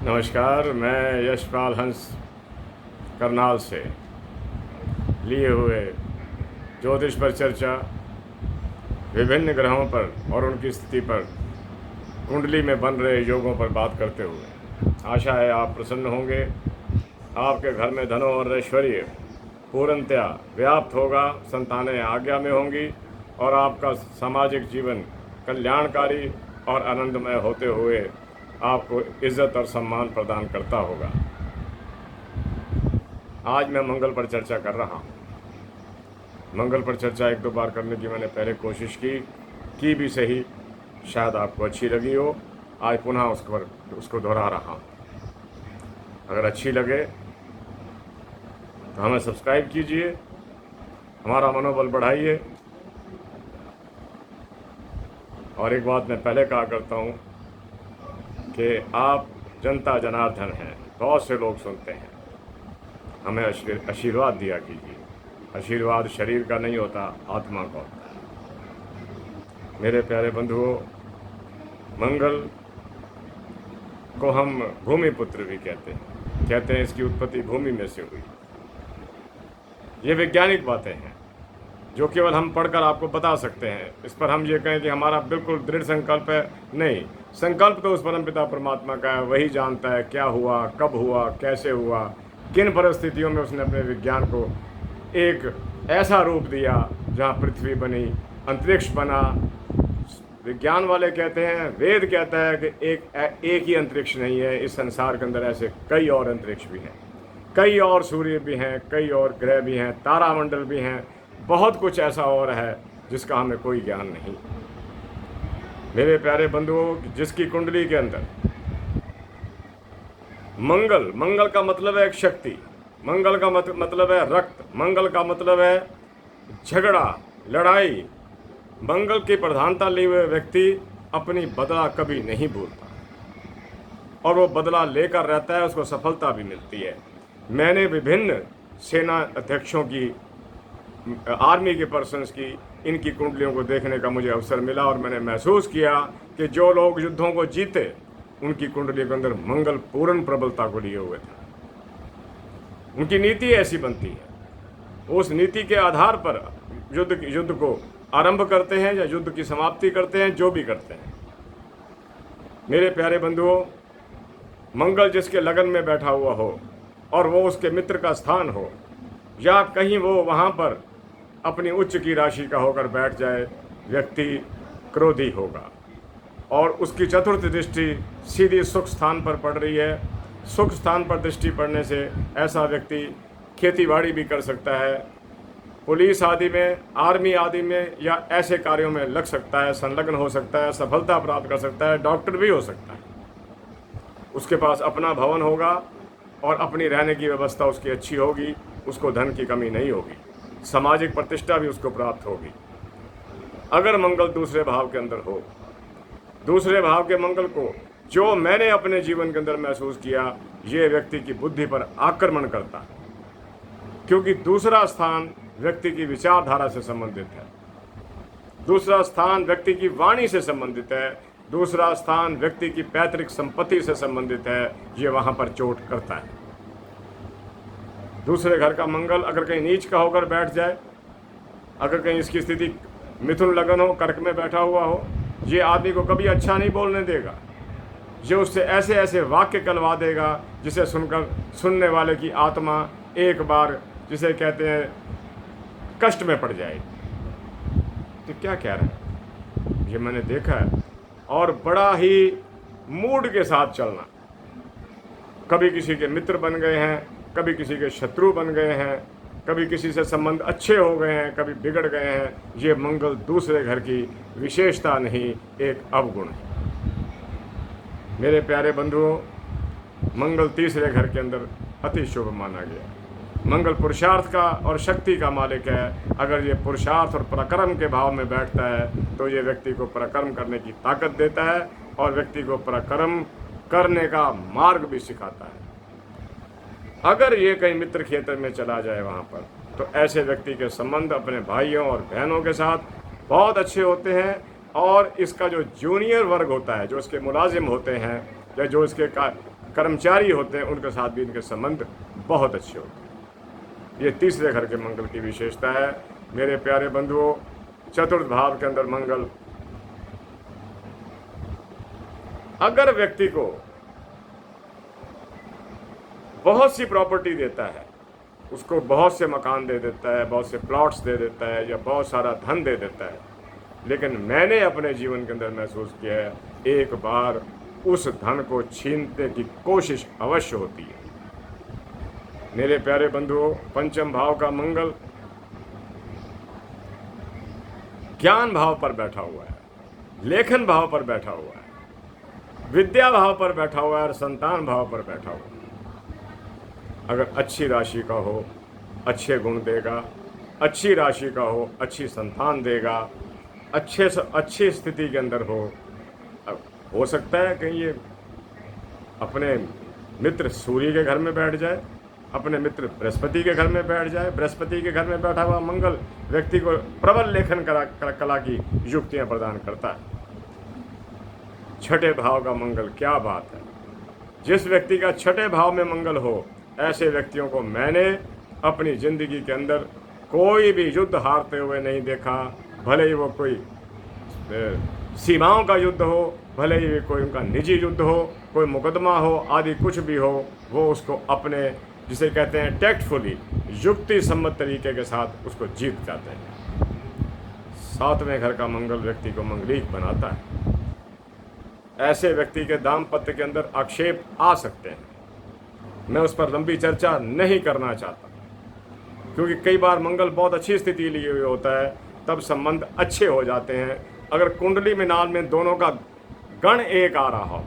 नमस्कार, मैं यशपाल हंस करनाल से लिए हुए ज्योतिष पर चर्चा, विभिन्न ग्रहों पर और उनकी स्थिति पर कुंडली में बन रहे योगों पर बात करते हुए आशा है आप प्रसन्न होंगे। आपके घर में धनो और ऐश्वर्य पूर्णतया व्याप्त होगा, संतानें आज्ञा में होंगी और आपका सामाजिक जीवन कल्याणकारी और आनंदमय होते हुए आपको इज्जत और सम्मान प्रदान करता होगा। आज मैं मंगल पर चर्चा कर रहा हूँ। मंगल पर चर्चा एक दो बार करने की मैंने पहले कोशिश की भी सही, शायद आपको अच्छी लगी हो। आज पुनः उसको दोहरा रहा हूँ। अगर अच्छी लगे तो हमें सब्सक्राइब कीजिए, हमारा मनोबल बढ़ाइए। और एक बात मैं पहले कहा करता हूँ कि आप जनता जनार्दन हैं, बहुत से लोग सुनते हैं, हमें आशीर्वाद दिया कीजिए। आशीर्वाद शरीर का नहीं होता, आत्मा का होता है। मेरे प्यारे बंधुओं, मंगल को हम भूमि पुत्र भी कहते हैं इसकी उत्पत्ति भूमि में से हुई। ये वैज्ञानिक बातें हैं जो केवल हम पढ़कर आपको बता सकते हैं। इस पर हम ये कहें कि हमारा बिल्कुल दृढ़ संकल्प है, नहीं। संकल्प तो उस परमपिता परमात्मा का है, वही जानता है क्या हुआ, कब हुआ, कैसे हुआ, किन परिस्थितियों में उसने अपने विज्ञान को एक ऐसा रूप दिया जहाँ पृथ्वी बनी, अंतरिक्ष बना। विज्ञान वाले कहते हैं, वेद कहता है कि एक ही अंतरिक्ष नहीं है, इस संसार के अंदर ऐसे कई और अंतरिक्ष भी हैं, कई और सूर्य भी हैं, कई और ग्रह भी हैं, तारामंडल भी हैं, बहुत कुछ ऐसा और है जिसका हमें कोई ज्ञान नहीं। मेरे प्यारे बंधुओं, जिसकी कुंडली के अंदर मंगल का मतलब है एक शक्ति, मंगल का मतलब है रक्त, मंगल का मतलब है झगड़ा, लड़ाई। मंगल की प्रधानता लिए हुए व्यक्ति अपनी बदला कभी नहीं भूलता और वो बदला लेकर रहता है, उसको सफलता भी मिलती है। मैंने विभिन्न सेना अध्यक्षों की, आर्मी के पर्सन्स की, इनकी कुंडलियों को देखने का मुझे अवसर मिला और मैंने महसूस किया कि जो लोग युद्धों को जीते उनकी कुंडली के अंदर मंगल पूर्ण प्रबलता को लिए हुए थे। उनकी नीति ऐसी बनती है, उस नीति के आधार पर युद्ध को आरंभ करते हैं या युद्ध की समाप्ति करते हैं, जो भी करते हैं। मेरे प्यारे बंधुओं, मंगल जिसके लगन में बैठा हुआ हो और वो उसके मित्र का स्थान हो, या कहीं वो वहाँ पर अपनी उच्च की राशि का होकर बैठ जाए, व्यक्ति क्रोधी होगा। और उसकी चतुर्थ दृष्टि सीधी सुख स्थान पर पड़ रही है। सुख स्थान पर दृष्टि पड़ने से ऐसा व्यक्ति खेतीबाड़ी भी कर सकता है, पुलिस आदि में, आर्मी आदि में, या ऐसे कार्यों में लग सकता है, संलग्न हो सकता है, सफलता प्राप्त कर सकता है, डॉक्टर भी हो सकता है। उसके पास अपना भवन होगा और अपनी रहने की व्यवस्था उसकी अच्छी होगी, उसको धन की कमी नहीं होगी, सामाजिक प्रतिष्ठा भी उसको प्राप्त होगी। अगर मंगल दूसरे भाव के अंदर हो, दूसरे भाव के मंगल को, जो मैंने अपने जीवन के अंदर महसूस किया, ये व्यक्ति की बुद्धि पर आक्रमण करता है, क्योंकि दूसरा स्थान व्यक्ति की विचारधारा से संबंधित है, दूसरा स्थान व्यक्ति की वाणी से संबंधित है, दूसरा स्थान व्यक्ति की पैतृक संपत्ति से संबंधित है। ये वहाँ पर चोट करता है। दूसरे घर का मंगल अगर कहीं नीच का होकर बैठ जाए, अगर कहीं इसकी स्थिति मिथुन लगन हो, कर्क में बैठा हुआ हो, ये आदमी को कभी अच्छा नहीं बोलने देगा। ये उससे ऐसे ऐसे वाक्य कहलवा देगा जिसे सुनकर सुनने वाले की आत्मा एक बार, जिसे कहते हैं, कष्ट में पड़ जाएगी। तो क्या कह रहा है, ये मैंने देखा है। और बड़ा ही मूड के साथ चलना, कभी किसी के मित्र बन गए हैं, कभी किसी के शत्रु बन गए हैं, कभी किसी से संबंध अच्छे हो गए हैं, कभी बिगड़ गए हैं। ये मंगल दूसरे घर की विशेषता नहीं, एक अवगुण है। मेरे प्यारे बंधुओं, मंगल तीसरे घर के अंदर अति शुभ माना गया। मंगल पुरुषार्थ का और शक्ति का मालिक है। अगर ये पुरुषार्थ और पराक्रम के भाव में बैठता है तो ये व्यक्ति को पराक्रम करने की ताकत देता है और व्यक्ति को पराक्रम करने का मार्ग भी सिखाता है। अगर ये कहीं मित्र क्षेत्र में चला जाए वहाँ पर, तो ऐसे व्यक्ति के संबंध अपने भाइयों और बहनों के साथ बहुत अच्छे होते हैं। और इसका जो जूनियर वर्ग होता है, जो इसके मुलाजिम होते हैं या जो इसके कर्मचारी होते हैं उनके साथ भी इनके संबंध बहुत अच्छे होते हैं। ये तीसरे घर के मंगल की विशेषता है। मेरे प्यारे बंधुओं, चतुर्थ भाव के अंदर मंगल अगर व्यक्ति को बहुत सी प्रॉपर्टी देता है, उसको बहुत से मकान दे देता है, बहुत से प्लॉट्स दे देता है या बहुत सारा धन दे देता है, लेकिन मैंने अपने जीवन के अंदर महसूस किया है एक बार उस धन को छीनने की कोशिश अवश्य होती है। मेरे प्यारे बंधुओं, पंचम भाव का मंगल ज्ञान भाव पर बैठा हुआ है, लेखन भाव पर बैठा हुआ है, विद्या भाव पर बैठा हुआ है और संतान भाव पर बैठा हुआ है। अगर अच्छी राशि का हो अच्छे गुण देगा, अच्छी राशि का हो अच्छी संतान देगा, अच्छी स्थिति के अंदर हो सकता है कहीं ये अपने मित्र सूर्य के घर में बैठ जाए, अपने मित्र बृहस्पति के घर में बैठ जाए। बृहस्पति के घर में बैठा हुआ मंगल व्यक्ति को प्रबल लेखन कला की युक्तियां प्रदान करता है। छठे भाव का मंगल, क्या बात है। जिस व्यक्ति का छठे भाव में मंगल हो, ऐसे व्यक्तियों को मैंने अपनी जिंदगी के अंदर कोई भी युद्ध हारते हुए नहीं देखा। भले ही वो कोई सीमाओं का युद्ध हो, भले ही कोई उनका निजी युद्ध हो, कोई मुकदमा हो आदि कुछ भी हो, वो उसको अपने जिसे कहते हैं टैक्टफुली, युक्ति सम्मत तरीके के साथ उसको जीत जाते हैं। सातवें घर का मंगल व्यक्ति को मंगलीक बनाता है। ऐसे व्यक्ति के दाम्पत्य के अंदर आक्षेप आ सकते हैं, मैं उस पर लंबी चर्चा नहीं करना चाहता, क्योंकि कई बार मंगल बहुत अच्छी स्थिति लिए हुए होता है, तब संबंध अच्छे हो जाते हैं। अगर कुंडली में नाल में दोनों का गण एक आ रहा हो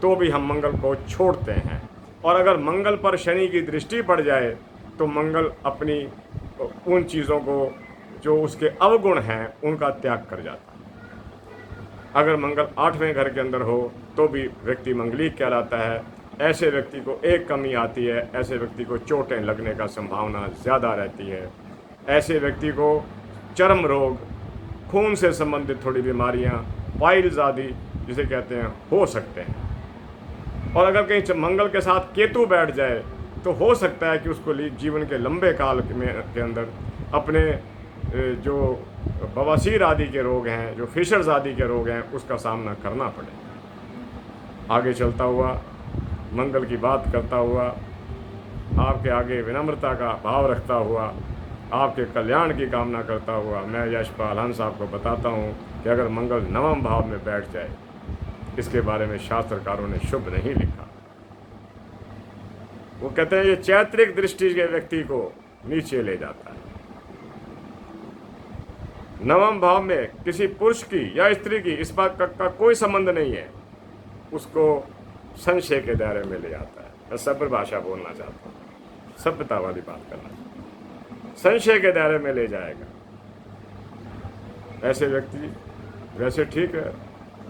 तो भी हम मंगल को छोड़ते हैं, और अगर मंगल पर शनि की दृष्टि पड़ जाए तो मंगल अपनी उन चीज़ों को जो उसके अवगुण हैं उनका त्याग कर जाता है। अगर मंगल आठवें घर के अंदर हो तो भी व्यक्ति मंगलीक कहलाता है। ऐसे व्यक्ति को एक कमी आती है, ऐसे व्यक्ति को चोटें लगने का संभावना ज़्यादा रहती है। ऐसे व्यक्ति को चर्म रोग, खून से संबंधित थोड़ी बीमारियां, पाइल्स आदि जिसे कहते हैं हो सकते हैं। और अगर कहीं मंगल के साथ केतु बैठ जाए तो हो सकता है कि उसको जीवन के लंबे काल के अंदर अपने जो बवासीर आदि के रोग हैं, जो फिशर्स आदि के रोग हैं, उसका सामना करना पड़े। आगे चलता हुआ, मंगल की बात करता हुआ, आपके आगे विनम्रता का भाव रखता हुआ, आपके कल्याण की कामना करता हुआ, मैं यशपाल हंस आपको बताता हूँ कि अगर मंगल नवम भाव में बैठ जाए, इसके बारे में शास्त्रकारों ने शुभ नहीं लिखा। वो कहते हैं ये चैत्रिक दृष्टि के व्यक्ति को नीचे ले जाता है। नवम भाव में किसी पुरुष की या स्त्री की इस बात का कोई संबंध नहीं है, उसको संशय के दायरे में ले जाता है। मैं सभ्य भाषा बोलना चाहता हूँ, सभ्यता वाली बात करना, संशय के दायरे में ले जाएगा। ऐसे व्यक्ति वैसे ठीक है,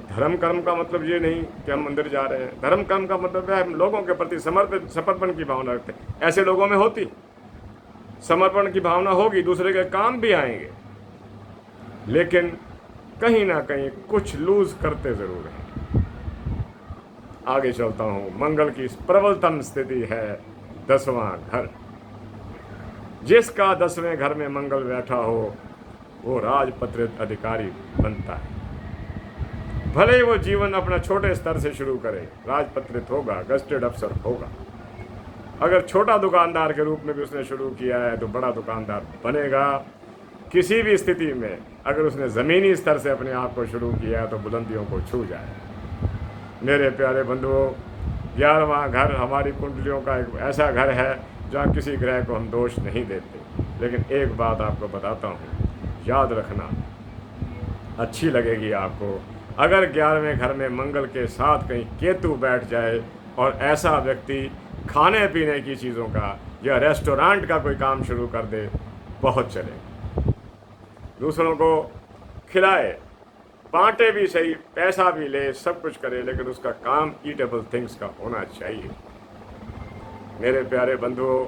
धर्म कर्म का मतलब ये नहीं कि हम मंदिर जा रहे हैं। धर्म कर्म का मतलब है हम लोगों के प्रति समर्पण की भावना रखते हैं। ऐसे लोगों में होती समर्पण की भावना होगी, दूसरे के काम भी आएंगे, लेकिन कहीं ना कहीं कुछ लूज करते जरूर हैं। आगे चलता हूं। मंगल की प्रबलतम स्थिति है 10वां घर। जिसका 10वें घर में मंगल बैठा हो वो राजपत्रित अधिकारी बनता है। भले ही वो जीवन अपना छोटे स्तर से शुरू करे, राजपत्रित होगा, गस्टेड अफसर होगा। अगर छोटा दुकानदार के रूप में भी उसने शुरू किया है तो बड़ा दुकानदार बनेगा। किसी भी स्थिति में अगर उसने ज़मीनी स्तर से अपने आप को शुरू किया है तो बुलंदियों को छू जाए। मेरे प्यारे बंधुओं, 11वां घर हमारी कुंडलियों का एक ऐसा घर है जहाँ किसी ग्रह को हम दोष नहीं देते। लेकिन एक बात आपको बताता हूँ, याद रखना, अच्छी लगेगी आपको। अगर 11वें घर में मंगल के साथ कहीं केतु बैठ जाए और ऐसा व्यक्ति खाने पीने की चीज़ों का या रेस्टोरेंट का कोई काम शुरू कर दे, बहुत चले, दूसरों को खिलाए, बांटे भी सही, पैसा भी ले, सब कुछ करे, लेकिन उसका काम ईटेबल थिंग्स का होना चाहिए। मेरे प्यारे बंधुओं,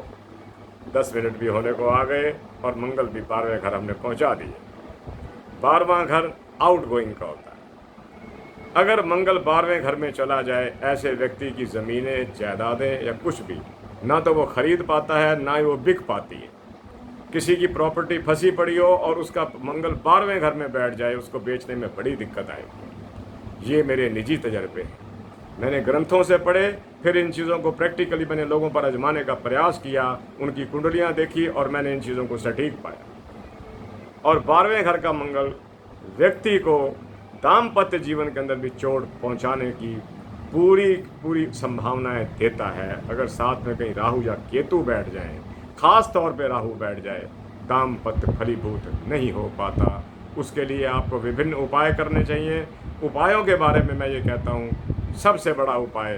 10 मिनट भी होने को आ गए और मंगल भी 12वें घर हमने पहुंचा दिए। 12वां घर आउट गोइंग का होता है। अगर मंगल 12वें घर में चला जाए, ऐसे व्यक्ति की ज़मीनें, जायदादें या कुछ भी ना तो वो खरीद पाता है, ना ही वो बिक पाती है। किसी की प्रॉपर्टी फंसी पड़ी हो और उसका मंगल 12वें घर में बैठ जाए, उसको बेचने में बड़ी दिक्कत आएगी। ये मेरे निजी तजर्बे हैं, मैंने ग्रंथों से पढ़े, फिर इन चीज़ों को प्रैक्टिकली मैंने लोगों पर आजमाने का प्रयास किया, उनकी कुंडलियाँ देखी और मैंने इन चीज़ों को सटीक पाया। और 12वें घर का मंगल व्यक्ति को दाम्पत्य जीवन के अंदर भी चोट पहुंचाने की पूरी संभावनाएं देता है। अगर साथ में कहीं राहु या केतु बैठ जाएं, खास तौर पे राहु बैठ जाए, दाम्पत्य फलीभूत नहीं हो पाता। उसके लिए आपको विभिन्न उपाय करने चाहिए। उपायों के बारे में मैं ये कहता हूँ, सबसे बड़ा उपाय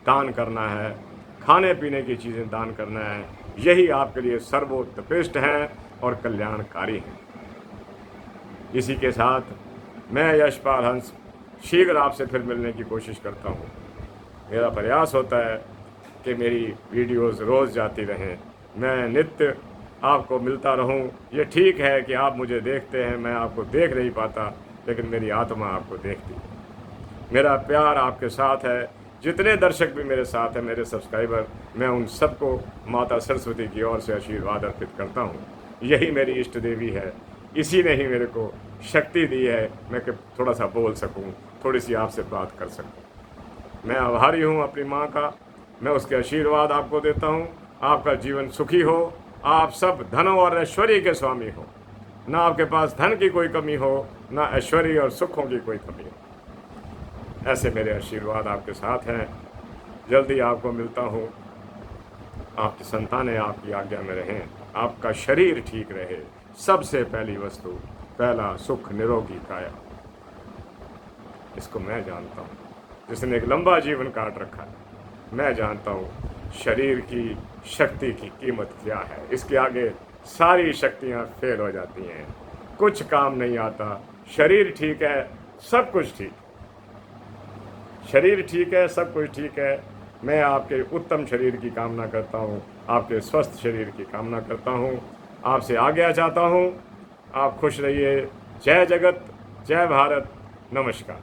दान करना है, खाने पीने की चीज़ें दान करना है। यही आपके लिए सर्वोत्कृष्ट हैं और कल्याणकारी हैं। इसी के साथ मैं यशपाल हंस शीघ्र आपसे फिर मिलने की कोशिश करता हूँ। मेरा प्रयास होता है कि मेरी वीडियोस रोज़ जाती रहें, मैं नित्य आपको मिलता रहूं। ये ठीक है कि आप मुझे देखते हैं, मैं आपको देख नहीं पाता, लेकिन मेरी आत्मा आपको देखती है। मेरा प्यार आपके साथ है। जितने दर्शक भी मेरे साथ हैं, मेरे सब्सक्राइबर, मैं उन सबको माता सरस्वती की ओर से आशीर्वाद अर्पित करता हूँ। यही मेरी इष्ट देवी है, इसी ने ही मेरे को शक्ति दी है मैं कि थोड़ा सा बोल सकूं, थोड़ी सी आपसे बात कर सकूं। मैं आभारी हूं अपनी माँ का, मैं उसके आशीर्वाद आपको देता हूं। आपका जीवन सुखी हो, आप सब धन और ऐश्वर्य के स्वामी हो, ना आपके पास धन की कोई कमी हो, ना ऐश्वर्य और सुखों की कोई कमी हो। ऐसे मेरे आशीर्वाद आपके साथ हैं। जल्दी आपको मिलता हूँ। आपकी संतानें आपकी आज्ञा में रहें, आपका शरीर ठीक रहे। सबसे पहली वस्तु, पहला सुख निरोगी काया। इसको मैं जानता हूँ, जिसने एक लंबा जीवन काट रखा है। मैं जानता हूँ शरीर की शक्ति की कीमत क्या है। इसके आगे सारी शक्तियाँ फेल हो जाती हैं, कुछ काम नहीं आता। शरीर ठीक है, सब कुछ ठीक। शरीर ठीक है, सब कुछ ठीक है। मैं आपके उत्तम शरीर की कामना करता हूँ, आपके स्वस्थ शरीर की कामना करता हूँ। आपसे आज्ञा चाहता हूँ। आप खुश रहिए। जय जगत, जय भारत, नमस्कार।